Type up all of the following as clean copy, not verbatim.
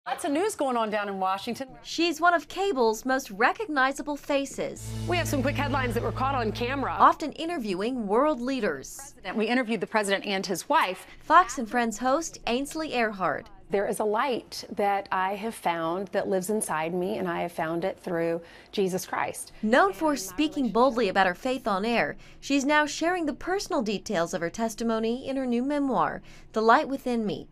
Lots of news going on down in Washington. She's one of cable's most recognizable faces. We have some quick headlines that were caught on camera. Often interviewing world leaders. We interviewed the president and his wife. Fox and Friends host Ainsley Earhardt. There is a light that I have found that lives inside me, and I have found it through Jesus Christ. Known for speaking boldly about her faith on air, she's now sharing the personal details of her testimony in her new memoir, The Light Within Me.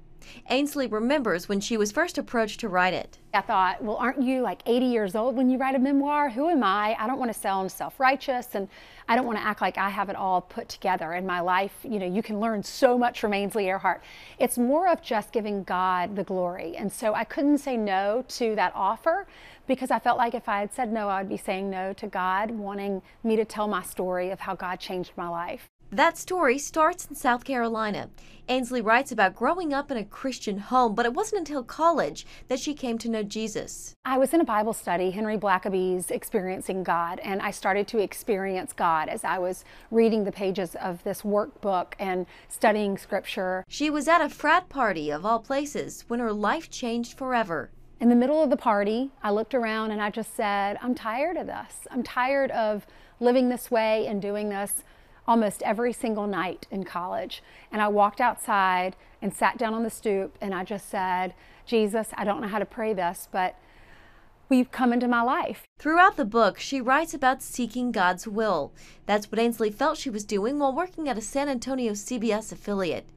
Ainsley remembers when she was first approached to write it. I thought, well, aren't you like 80 years old when you write a memoir? Who am I? I don't want to sound self-righteous, and I don't want to act like I have it all put together in my life. You know, you can learn so much from Ainsley Earhardt. It's more of just giving God the glory. And so I couldn't say no to that offer, because I felt like if I had said no, I would be saying no to God wanting me to tell my story of how God changed my life. That story starts in South Carolina. Ainsley writes about growing up in a Christian home, but it wasn't until college that she came to know Jesus. I was in a Bible study, Henry Blackaby's Experiencing God, and I started to experience God as I was reading the pages of this workbook and studying scripture. She was at a frat party, of all places, when her life changed forever. In the middle of the party, I looked around and I just said, I'm tired of this. I'm tired of living this way and doing this almost every single night in college. And I walked outside and sat down on the stoop and I just said, Jesus, I don't know how to pray this, but will you come into my life? Throughout the book, she writes about seeking God's will. That's what Ainsley felt she was doing while working at a San Antonio CBS affiliate.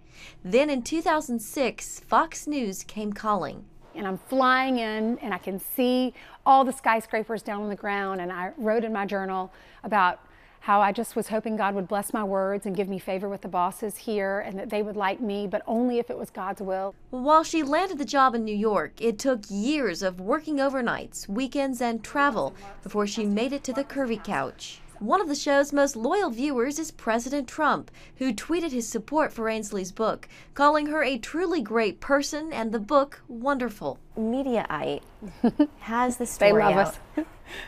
Then in 2006, Fox News came calling. And I'm flying in and I can see all the skyscrapers down on the ground, and I wrote in my journal about how I just was hoping God would bless my words and give me favor with the bosses here, and that they would like me, but only if it was God's will. While she landed the job in New York, it took years of working overnights, weekends, and travel before she made it to the Curvy Couch. One of the show's most loyal viewers is President Trump, who tweeted his support for Ainsley's book, calling her a truly great person and the book wonderful. Mediaite has the story They love out. us.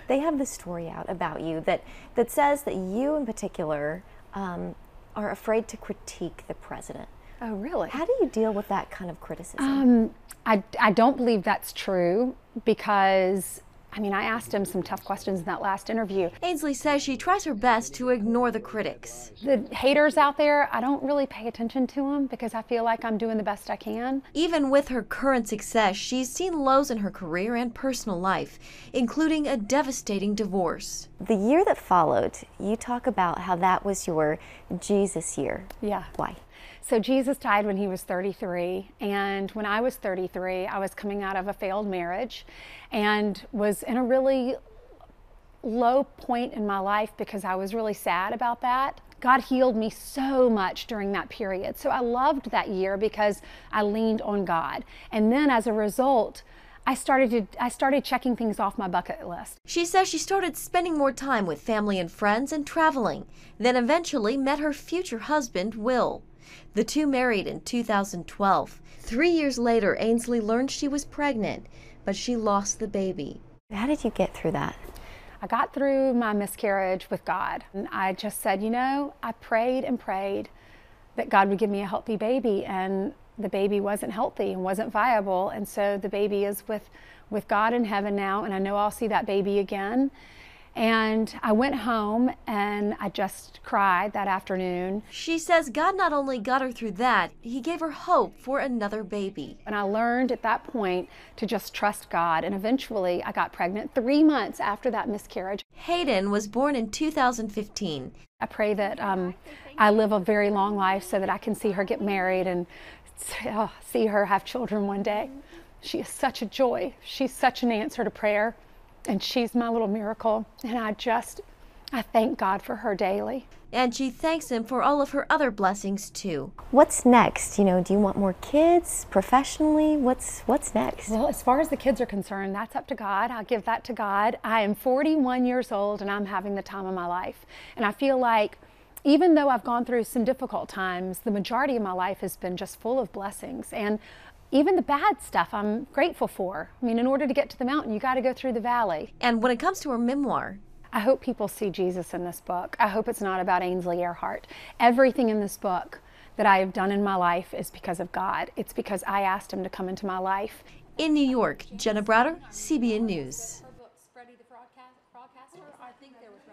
They have the story out about you that says that you in particular are afraid to critique the president. Oh, really? How do you deal with that kind of criticism? I don't believe that's true, because I mean, I asked him some tough questions in that last interview. Ainsley says she tries her best to ignore the critics. The haters out there, I don't really pay attention to them because I feel like I'm doing the best I can. Even with her current success, she's seen lows in her career and personal life, including a devastating divorce. The year that followed, you talk about how that was your Jesus year. Yeah. Why? So Jesus died when he was 33, and when I was 33, I was coming out of a failed marriage and was in a really low point in my life because I was really sad about that. God healed me so much during that period. So I loved that year because I leaned on God. And then as a result, I started checking things off my bucket list. She says she started spending more time with family and friends and traveling, then eventually met her future husband, Will. The two married in 2012. 3 years later, Ainsley learned she was pregnant, but she lost the baby. How did you get through that? I got through my miscarriage with God. And I just said, you know, I prayed and prayed that God would give me a healthy baby, and the baby wasn't healthy and wasn't viable. And so the baby is with God in heaven now, and I know I'll see that baby again. And I went home and I just cried that afternoon. She says God not only got her through that, he gave her hope for another baby. And I learned at that point to just trust God. And eventually I got pregnant 3 months after that miscarriage. Hayden was born in 2015. I pray that I live a very long life so that I can see her get married and see her have children one day. She is such a joy. She's such an answer to prayer. And she's my little miracle, and I thank God for her daily. And she thanks him for all of her other blessings too. What's next? You know, do you want more kids professionally? What's next? Well, as far as the kids are concerned, that's up to God. I'll give that to God. I am 41 years old and I'm having the time of my life. And I feel like even though I've gone through some difficult times, the majority of my life has been just full of blessings. And even the bad stuff I'm grateful for. I mean, in order to get to the mountain, you got to go through the valley. And when it comes to her memoir, I hope people see Jesus in this book. I hope it's not about Ainsley Earhardt. Everything in this book that I have done in my life is because of God. It's because I asked him to come into my life. In New York, Jenna Browder, CBN News. Freddie the broadcaster, I think there was